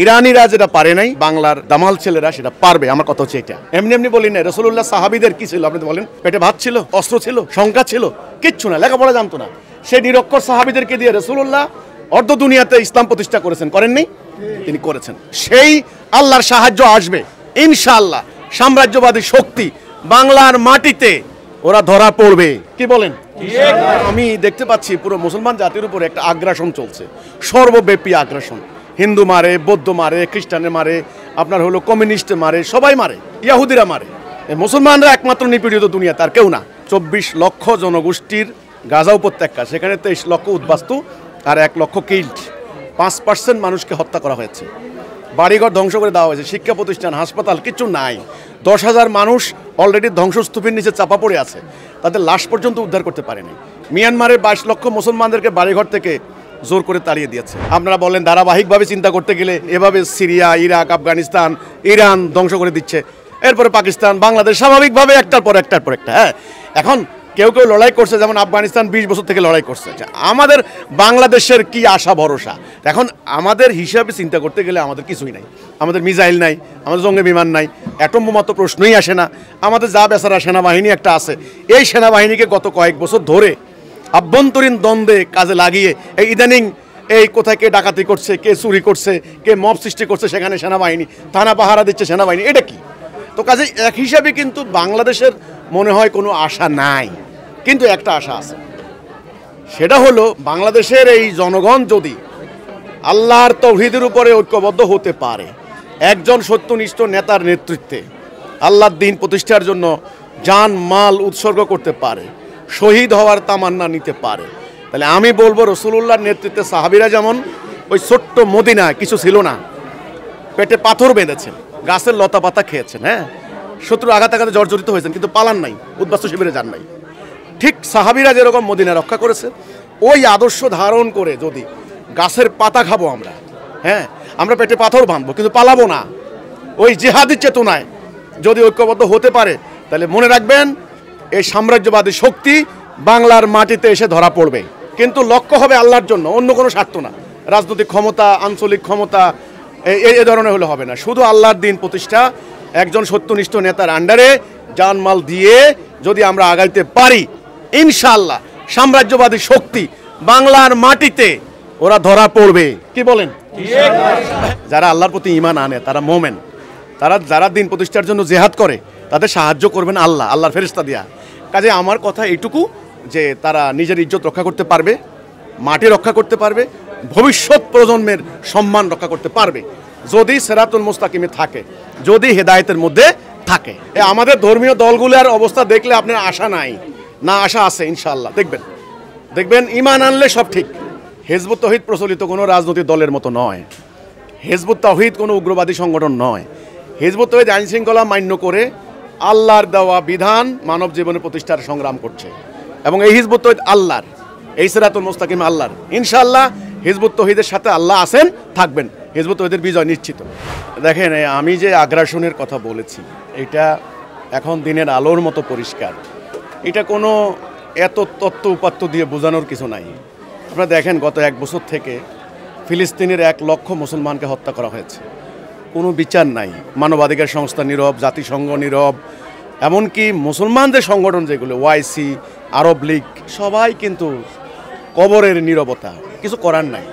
ইরানিরা যেটা পারে নাই বাংলার দামাল ছেলেরা সেটা পারবে। আমার কথা হচ্ছে এটা। এমনি এমনি বলি না। রাসূলুল্লাহ সাহাবীদের কি ছিল আপনি বলেন? পেটে ভাত ছিল, অস্ত্র ছিল, সংখ্যা ছিল, কিচ্ছু না, লেখাপড়া জানতো না। সেই নিরক্ষর সাহাবীদেরকে দিয়ে রাসূলুল্লাহ অর্ধ দুনিয়াতে ইসলাম প্রতিষ্ঠা করেছেন, করেননি? তিনি করেছেন। সেই আল্লাহর সাহায্য আসবে ইনশাআল্লাহ। সাম্রাজ্যবাদী শক্তি বাংলার মাটিতে ওরা ধরা পড়বে। কি বলেন? আমি দেখতে পাচ্ছি পুরো মুসলমান জাতির উপরে একটা আগ্রাসন চলছে, সর্বব্যাপী আগ্রাসন। হিন্দু মারে, বৌদ্ধ মারে, খ্রিস্টানে মারে, আপনার হলো কমিউনিস্ট মারে, সবাই মারে, ইয়াহুদিরা মারে। মুসলমানরা একমাত্র নিপীড়িত দুনিয়া, তার কেউ না। 24 লক্ষ জনগোষ্ঠীর গাজা উপত্যকা, সেখানে 23 লক্ষ উদ্বাস্তু আর 1 লক্ষ কিল্ড। 5% মানুষকে হত্যা করা হয়েছে, বাড়িঘর ধ্বংস করে দেওয়া হয়েছে, শিক্ষা প্রতিষ্ঠান, হাসপাতাল কিচ্ছু নাই। 10,000 মানুষ অলরেডি ধ্বংসস্তূপের নিচে চাপা পড়ে আছে, তাদের লাশ পর্যন্ত উদ্ধার করতে পারেনি। মিয়ানমারের 22 লক্ষ মুসলমানদেরকে বাড়িঘর থেকে জোর করে তাড়িয়ে দিয়েছে। আপনারা বলেন ধারাবাহিকভাবে চিন্তা করতে গেলে এভাবে সিরিয়া, ইরাক, আফগানিস্তান, ইরান ধ্বংস করে দিচ্ছে, এরপরে পাকিস্তান, বাংলাদেশ স্বাভাবিকভাবে একটার পর একটা। হ্যাঁ, এখন কেউ কেউ লড়াই করছে, যেমন আফগানিস্তান 20 বছর থেকে লড়াই করছে। আমাদের বাংলাদেশের কি আশা ভরসা? এখন আমাদের হিসাবে চিন্তা করতে গেলে আমাদের কিছুই নাই। আমাদের মিসাইল নাই, আমাদের জঙ্গি বিমান নাই, অ্যাটম বোমা তো প্রশ্নই আসে না। আমাদের যা বেচারা সেনাবাহিনী একটা আছে, এই সেনাবাহিনীকে গত কয়েক বছর ধরে আভ্যন্তরীণ দ্বন্দ্বে কাজে লাগিয়ে এই ইদানিং এই কোথায় কে ডাকাতি করছে, কে চুরি করছে, কে মব সৃষ্টি করছে, সেখানে সেনাবাহিনী থানা পাহারা দিচ্ছে সেনাবাহিনী। এটা কি? তো কাজে এক হিসাবে কিন্তু বাংলাদেশের মনে হয় কোনো আশা নাই, কিন্তু একটা আশা আছে। সেটা হলো বাংলাদেশের এই জনগণ যদি আল্লাহর তাওহীদের উপরে ঐক্যবদ্ধ হতে পারে, একজন সত্যনিষ্ঠ নেতার নেতৃত্বে আল্লাহর দ্বীন প্রতিষ্ঠার জন্য জান মাল উৎসর্গ করতে পারে, শহীদ হওয়ার তামান্না নিতে পারে, তাহলে আমি বলবো রাসূলুল্লাহর নেতৃত্বে সাহাবীরা যেমন ওই ছোট্ট মদিনা কিছু ছিল না, পেটে পাথর বেঁধেছেন, গাছের লতা পাতা খেয়েছেন, হ্যাঁ, শত্রু আঘাতে জর্জরিত হয়েছেন, কিন্তু পালান নাই, উদ্বাস্তু শিবিরে যান নাই। ঠিক সাহাবীরা যেরকম মদিনা রক্ষা করেছে, ওই আদর্শ ধারণ করে যদি গাছের পাতা খাবো আমরা, হ্যাঁ, আমরা পেটে পাথর বাঁধবো কিন্তু পালাবো না, ওই জিহাদি চেতনায় যদি ঐক্যবদ্ধ হতে পারে, তাহলে মনে রাখবেন এই সাম্রাজ্যবাদী শক্তি বাংলার মাটিতে এসে ধরা পড়বে। কিন্তু লক্ষ্য হবে আল্লাহর জন্য, অন্য কোনো স্বার্থ না। রাজনৈতিক ক্ষমতা, আঞ্চলিক ক্ষমতা এই ধরনের হলে হবে না। শুধু আল্লাহর দ্বীন প্রতিষ্ঠা, একজন সত্যনিষ্ঠ নেতার আন্ডারে জানমাল দিয়ে যদি আমরা আগাইতে পারি, ইনশাআল্লাহ সাম্রাজ্যবাদী শক্তি বাংলার মাটিতে ওরা ধরা পড়বে। কি বলেন? যারা আল্লাহর প্রতি ঈমান আনে তারা মোমেন, তারা যারা দ্বীন প্রতিষ্ঠার জন্য জিহাদ করে তাদের সাহায্য করবেন আল্লাহ, আল্লাহর ফেরেশতা দিয়া। কাজে আমার কথা এইটুকু যে তারা নিজের ইজ্জত রক্ষা করতে পারবে, মাটি রক্ষা করতে পারবে, ভবিষ্যৎ প্রজন্মের সম্মান রক্ষা করতে পারবে যদি সিরাতুল মুস্তাকিমে থাকে, যদি হেদায়েতের মধ্যে থাকে। আমাদের ধর্মীয় দলগুলোর অবস্থা দেখলে আপনার আশা নাই না, আশা আছে ইনশাআল্লাহ। দেখবেন ঈমান আনলে সব ঠিক। হিজবুত তাওহীদ প্রচলিত কোনো রাজনৈতিক দলের মতো নয়, হিজবুত তাওহীদ কোনো উগ্রবাদী সংগঠন নয়। হিজবুত তাওহীদ আইন শৃঙ্খলা মান্য করে আল্লাহর দেওয়া বিধান মানব জীবনের প্রতিষ্ঠার সংগ্রাম করছে, এবং এই হিজবুত তাওহীদ আল্লাহর, এই সিরাতুল মুস্তাকিম আল্লাহর। ইনশাআল্লাহ হিজবুত তাওহীদের সাথে আল্লাহ আছেন, থাকবেন, হিজবুত তাওহীদের বিজয় নিশ্চিত। দেখেন, আমি যে আগ্রাসনের কথা বলেছি এটা এখন দিনের আলোর মতো পরিষ্কার। এটা কোনো এত তত্ত্ব উপাত্ত দিয়ে বোঝানোর কিছু নাই। আপনারা দেখেন, গত 1 বছর থেকে ফিলিস্তিনের 1 লক্ষ মুসলমানকে হত্যা করা হয়েছে, কোনো বিচার নাই। মানবাধিকার সংস্থা নীরব, জাতিসংঘ নীরব, এমনকি মুসলমানদের সংগঠন যেগুলো ওয়াইসি, আরব লীগ, সবাই কিন্তু কবরের নীরবতা, কিছু করার নাই।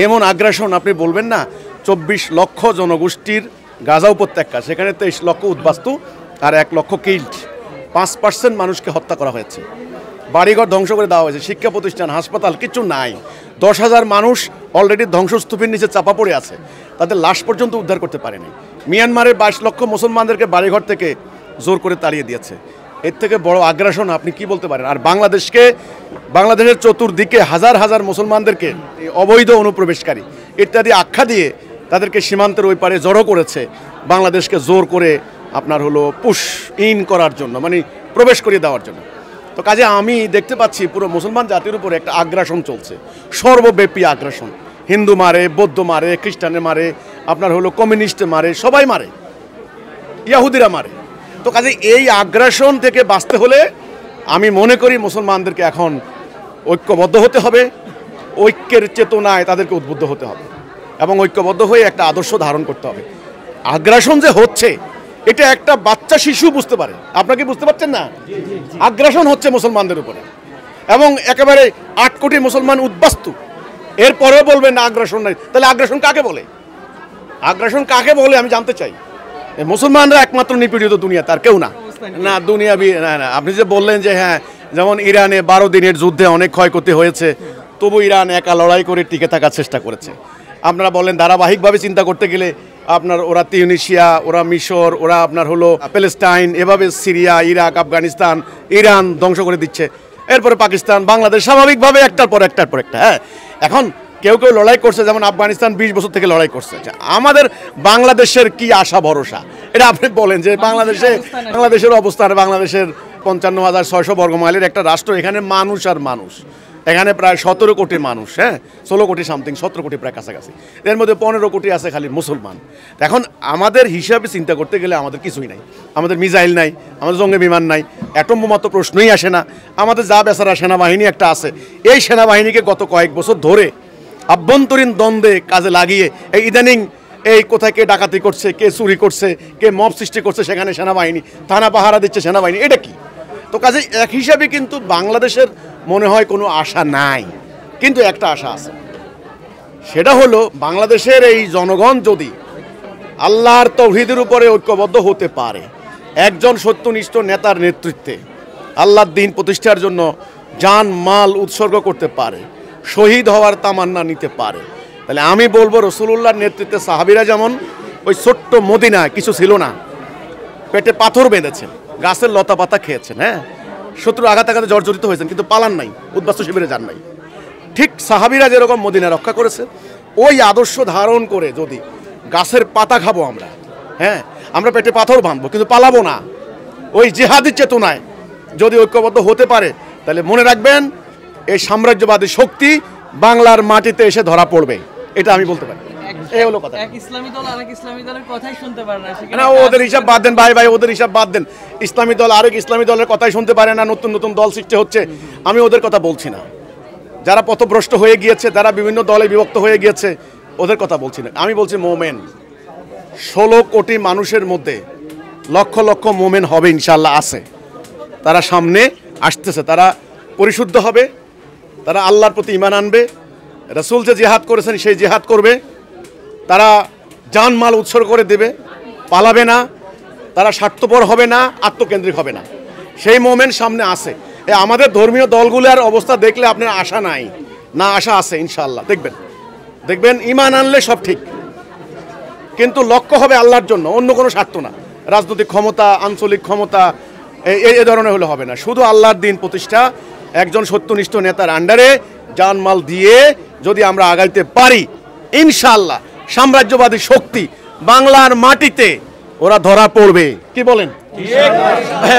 এমন আগ্রাসন আপনি বলবেন না। 24 লক্ষ জনগোষ্ঠীর গাজা উপত্যকা, সেখানে 23 লক্ষ উদ্বাস্তু আর 1 লক্ষ কিল্ড। 5% মানুষকে হত্যা করা হয়েছে, বাড়িঘর ধ্বংস করে দেওয়া হয়েছে, শিক্ষা প্রতিষ্ঠান, হাসপাতাল কিচ্ছু নাই। 10,000 মানুষ অলরেডি ধ্বংসস্তূপের নিচে চাপা পড়ে আছে, তাদের লাশ পর্যন্ত উদ্ধার করতে পারেনি। মিয়ানমারের 22 লক্ষ মুসলমানদেরকে বাড়িঘর থেকে জোর করে তাড়িয়ে দিয়েছে। এর থেকে বড় আগ্রাসন আপনি কি বলতে পারেন? আর বাংলাদেশের চতুর্দিকে হাজার হাজার মুসলমানদেরকে অবৈধ অনুপ্রবেশকারী ইত্যাদি আখ্যা দিয়ে তাদেরকে সীমান্তের ওই পারে জড়ো করেছে, বাংলাদেশকে জোর করে আপনার হলো পুশ ইন করার জন্য, মানে প্রবেশ করিয়ে দেওয়ার জন্য। তো কাজে আমি দেখতে পাচ্ছি পুরো মুসলমান জাতির উপরে একটা আগ্রাসন চলছে, সর্বব্যাপী আগ্রাসন। হিন্দু মারে, বৌদ্ধ মারে, খ্রিস্টানে মারে, আপনার হলো কমিউনিস্ট মারে, সবাই মারে, ইয়াহুদিরা মারে। তো কাজে এই আগ্রাসন থেকে বাঁচতে হলে আমি মনে করি মুসলমানদেরকে এখন ঐক্যবদ্ধ হতে হবে, ঐক্যের চেতনায় তাদেরকে উদ্বুদ্ধ হতে হবে। এবং ঐক্যবদ্ধ হয়ে একটা আদর্শ ধারণ করতে হবে। আগ্রাসন যে হচ্ছে এটা একটা বাচ্চা শিশু বুঝতে পারে, আপনারা কি বুঝতে পারছেন না? আগ্রাসন হচ্ছে মুসলমানদের উপরে, এবং একেবারে 8 কোটি মুসলমান উদ্বাস্তু, এরপরেও বলবেন না আগ্রাসন নাই। তাহলে আগ্রাসন কাকে বলে? আগ্রাসন কাকে বলে আমি জানতে চাই। মুসলমানরা একমাত্র নিপীড়িত দুনিয়া, তার কেউ না। না দুনিয়াবি না। আপনি যে বললেন যে হ্যাঁ, যেমন ইরানে 12 দিনের যুদ্ধে অনেক ক্ষয়ক্ষতি হয়েছে, তবু ইরান একা লড়াই করে টিকে থাকার চেষ্টা করেছে। আপনারা বলেন ধারাবাহিকভাবে চিন্তা করতে গেলে আপনার ওরা তিউনিশিয়া, ওরা মিশর, ওরা আপনার হলো প্যালেস্টাইন, এভাবে সিরিয়া, ইরাক, আফগানিস্তান, ইরান ধ্বংস করে দিচ্ছে। এরপরে পাকিস্তান, বাংলাদেশ স্বাভাবিকভাবে একটার পর একটা। হ্যাঁ, এখন কেউ কেউ লড়াই করছে, যেমন আফগানিস্তান 20 বছর থেকে লড়াই করছে। আমাদের বাংলাদেশের কি আশা ভরসা? এটা আপনি বলেন যে বাংলাদেশের অবস্থান, বাংলাদেশের 55,600 বর্গমাইলের একটা রাষ্ট্র, এখানে মানুষ আর মানুষ, এখানে প্রায় 17 কোটি মানুষ, হ্যাঁ 16 কোটি সামথিং, 17 কোটি প্রায় কাছাকাছি। এর মধ্যে 15 কোটি আছে খালি মুসলমান। এখন আমাদের হিসাবে চিন্তা করতে গেলে আমাদের কিছুই নাই। আমাদের মিসাইল নাই, আমাদের জঙ্গি বিমান নাই, অ্যাটম বোমা তো প্রশ্নই আসে না। আমাদের যা বেচারা সেনাবাহিনী একটা আছে, এই সেনাবাহিনীকে গত কয়েক বছর ধরে আভ্যন্তরীণ দ্বন্দ্বে কাজে লাগিয়ে এই ইদানিং এই কোথায় কে ডাকাতি করছে, কে চুরি করছে, কে মব সৃষ্টি করছে, সেখানে সেনাবাহিনী থানা পাহারা দিচ্ছে সেনাবাহিনী। এটা কি? তো কাজে এক হিসাবে কিন্তু বাংলাদেশের মনে হয় কোনো আশা নাই, কিন্তু একটা আশা আছে। সেটা হলো বাংলাদেশের এই জনগণ যদি আল্লাহর তাওহীদের উপরে ঐক্যবদ্ধ হতে পারে, একজন সত্যনিষ্ঠ নেতার নেতৃত্বে আল্লাহর দ্বীন প্রতিষ্ঠার জন্য জান মাল উৎসর্গ করতে পারে, শহীদ হওয়ার তামান্না নিতে পারে, তাহলে আমি বলবো রাসূলুল্লাহর নেতৃত্বে সাহাবীরা যেমন ওই ছোট্ট মদিনা কিছু ছিল না, পেটে পাথর বেঁধেছেন, গাছের লতা পাতা খেয়েছেন, হ্যাঁ শত্রু আঘাতে জর্জরিত হয়েছেন, কিন্তু পালান নাই, উদ্বাস্তু শিবিরে যান নাই। ঠিক সাহাবীরা যেরকম মদিনা রক্ষা করেছে, ওই আদর্শ ধারণ করে যদি গাছের পাতা খাবো আমরা, হ্যাঁ আমরা পেটে পাথর বাঁধবো কিন্তু পালাবো না, ওই জিহাদি চেতনায় যদি ঐক্যবদ্ধ হতে পারে, তাহলে মনে রাখবেন এই সাম্রাজ্যবাদী শক্তি বাংলার মাটিতে এসে ধরা পড়বে। এটা আমি বলতে পারি। এই হলো কথা। এক ইসলামী দল আরেক ইসলামী দলের কথাই শুনতে পারে না। না, ওদের হিসাব বাদ দেন ভাই, ওদের হিসাব বাদ দেন। ইসলামী দল আরেক ইসলামী দলের কথাই শুনতে পারে না, নতুন নতুন দল সৃষ্টি হচ্ছে, আমি ওদের কথা বলছি না। যারা পথভ্রষ্ট হয়ে গিয়েছে, যারা বিভিন্ন দলে বিভক্ত হয়ে গিয়েছে, ওদের কথা বলছি না। আমি বলছি মোমেন 16 কোটি মানুষের মধ্যে লক্ষ লক্ষ মোমেন হবে ইনশাআল্লাহ, আছে, তারা সামনে আসতেছে, তারা পরিশুদ্ধ হবে, তারা আল্লাহর প্রতি ঈমান আনবে, রাসূল যে জিহাদ করেছেন সেই জিহাদ করবে, তারা জান মাল উৎসর্গ করে দেবে, পালাবে না, তারা স্বার্থপর হবে না, আত্মকেন্দ্রিক হবে না, সেই মোমেন্ট সামনে আসে। আমাদের ধর্মীয় দলগুলোর অবস্থা দেখলে আপনার আশা নাই না, আশা আছে ইনশাআল্লাহ। দেখবেন ঈমান আনলে সব ঠিক, কিন্তু লক্ষ্য হবে আল্লাহর জন্য, অন্য কোনো স্বার্থ না। রাজনৈতিক ক্ষমতা, আঞ্চলিক ক্ষমতা এই ধরনের হলে হবে না, শুধু আল্লাহর দ্বীন প্রতিষ্ঠা, একজন সত্যনিষ্ঠ নেতার আন্ডারে জানমাল দিয়ে যদি আমরা আগাইতে পারি, ইনশাআল্লাহ সাম্রাজ্যবাদী শক্তি বাংলার মাটিতে ওরা ধরা পড়বে। কি বলেন?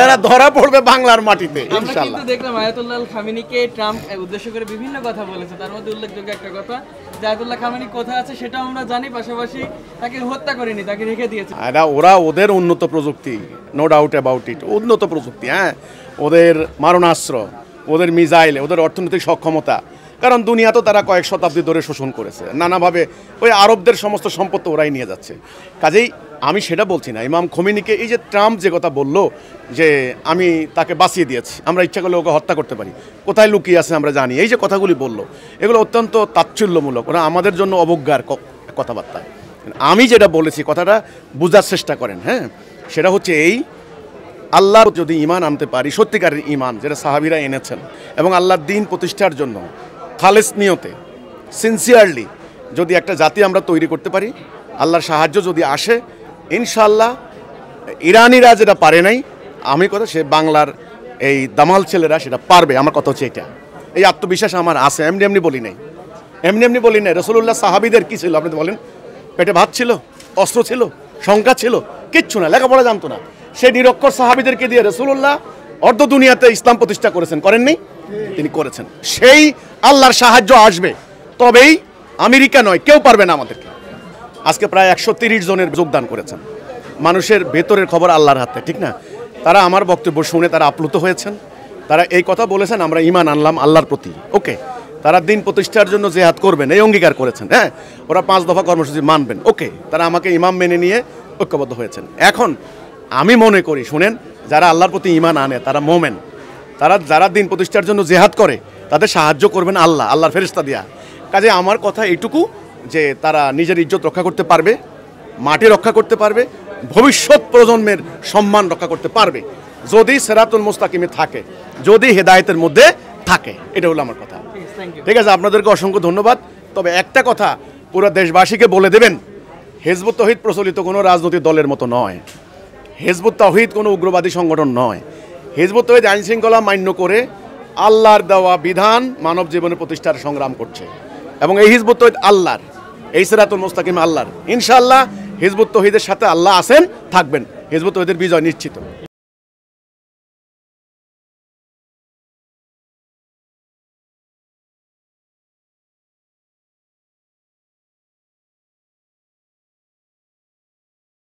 এরা ধরা পড়বে বাংলার মাটিতে ইনশাআল্লাহ। আমরা দেখলাম আয়াতুল্লাহ খামেনিকে ট্রাম্প উদ্দেশ্য করে বিভিন্ন কথা বলেছে, তার মধ্যে উল্লেখযোগ্য একটা কথা যে আয়াতুল্লাহ খামেনি কোথায় আছে সেটাও আমরা জানি, পাশাপাশি তাকে হত্যা করেনি, তাকে রেখে দিয়েছে। ওরা ওদের উন্নত প্রযুক্তি, নো ডাউট অ্যাবাউট ইট, উন্নত প্রযুক্তি, হ্যাঁ ওদের মারণাস্ত্র, ওদের মিসাইল, ওদের অর্থনৈতিক সক্ষমতা, কারণ দুনিয়া তো তারা কয়েক শতাব্দী ধরে শোষণ করেছে নানাভাবে, ওই আরবদের সমস্ত সম্পদ ওরাই নিয়ে যাচ্ছে। কাজেই আমি সেটা বলছি না। ইমাম খোমেনিকে এই যে ট্রাম্প যে কথা বললো যে আমি তাকে বাঁচিয়ে দিয়েছি, আমরা ইচ্ছা করলে ওকে হত্যা করতে পারি, কোথায় লুকিয়ে আছে আমরা জানি, এই যে কথাগুলি বললো এগুলো অত্যন্ত তাচ্ছিল্যমূলক, ওরা আমাদের জন্য অবজ্ঞার কথাবার্তা। আমি যেটা বলেছি কথাটা বোঝার চেষ্টা করেন, হ্যাঁ সেটা হচ্ছে এই, আল্লাহর যদি ঈমান আনতে পারি, সত্যিকারের ঈমান যেটা সাহাবীরা এনেছেন, এবং আল্লাহর দ্বীন প্রতিষ্ঠার জন্য খালেস নিয়তে সিনসিয়ারলি যদি একটা জাতি আমরা তৈরি করতে পারি, আল্লাহর সাহায্য যদি আসে, ইনশাআল্লাহ ইরানিরা যেটা পারে নাই, আমি কথা সে বাংলার এই দামাল ছেলেরা সেটা পারবে। আমার কথা হচ্ছে এটা, এই আত্মবিশ্বাস আমার আছে, এমনি এমনি বলি নাই, রাসূলুল্লাহ সাহাবীদের কি ছিল আপনি বলেন? পেটে ভাত ছিল, অস্ত্র ছিল, সংখ্যা ছিল, কিচ্ছু না, লেখাপড়া জানতো না। সেই নিরক্ষর সাহাবীদেরকে দিয়ে রাসূলুল্লাহ অর্ধ দুনিয়াতে ইসলাম প্রতিষ্ঠা করেছেন, করেননি? তিনি করেছেন। সেই আল্লাহর সাহায্য আসবে, তবেই আমেরিকা নয়, কেউ পারবে না আমাদেরকে। আজকে প্রায় 130 জনের যোগদান করেছেন। মানুষের ভেতরের খবর আল্লাহর হাতে, ঠিক না? তারা আমার বক্তব্য শুনে তারা আপ্লুত হয়েছেন, তারা এই কথা বলেছেন আমরা ঈমান আনলাম আল্লাহর প্রতি, ওকে। তারা দিন প্রতিষ্ঠার জন্য জেহাদ করবেন এই অঙ্গীকার করেছেন। হ্যাঁ, ওরা 5 দফা কর্মসূচি মানবেন, ওকে, তারা আমাকে ইমাম মেনে নিয়ে ঐক্যবদ্ধ হয়েছেন। এখন আমি মনে করি, শুনেন, যারা আল্লাহর প্রতি ঈমান আনে তারা মোমেন, তারা যারা দিন প্রতিষ্ঠার জন্য জেহাদ করে তাদের সাহায্য করবেন আল্লাহ, আল্লাহর ফেরেশতা দিয়া। কাজে আমার কথা এইটুকু যে তারা নিজের ইজ্জত রক্ষা করতে পারবে, মাটি রক্ষা করতে পারবে, ভবিষ্যৎ প্রজন্মের সম্মান রক্ষা করতে পারবে যদি সিরাতুল মুস্তাকিমে থাকে, যদি হেদায়েতের মধ্যে থাকে। এটা হলো আমার কথা। ঠিক আছে, আপনাদেরকে অসংখ্য ধন্যবাদ। তবে একটা কথা পুরো দেশবাসীকে বলে দেবেন, হিজবুত তাওহীদ প্রচলিত কোনো রাজনৈতিক দলের মতো নয়। হিজবুত তাওহীদ কোনো উগ্রবাদী সংগঠন নয়। হিজবুত তাওহীদ আইন শৃঙ্খলা মান্য করে আল্লাহর দেওয়া বিধান মানব জীবনের প্রতিষ্ঠার সংগ্রাম করছে, এবং এই হিজবুত তাওহীদ আল্লাহর, এই সিরাতুল মুস্তাকিম আল্লাহর। ইনশাআল্লাহ হিজবুত তাওহীদের সাথে আল্লাহ আছেন, থাকবেন। হিজবুত তাওহীদের বিজয় নিশ্চিত।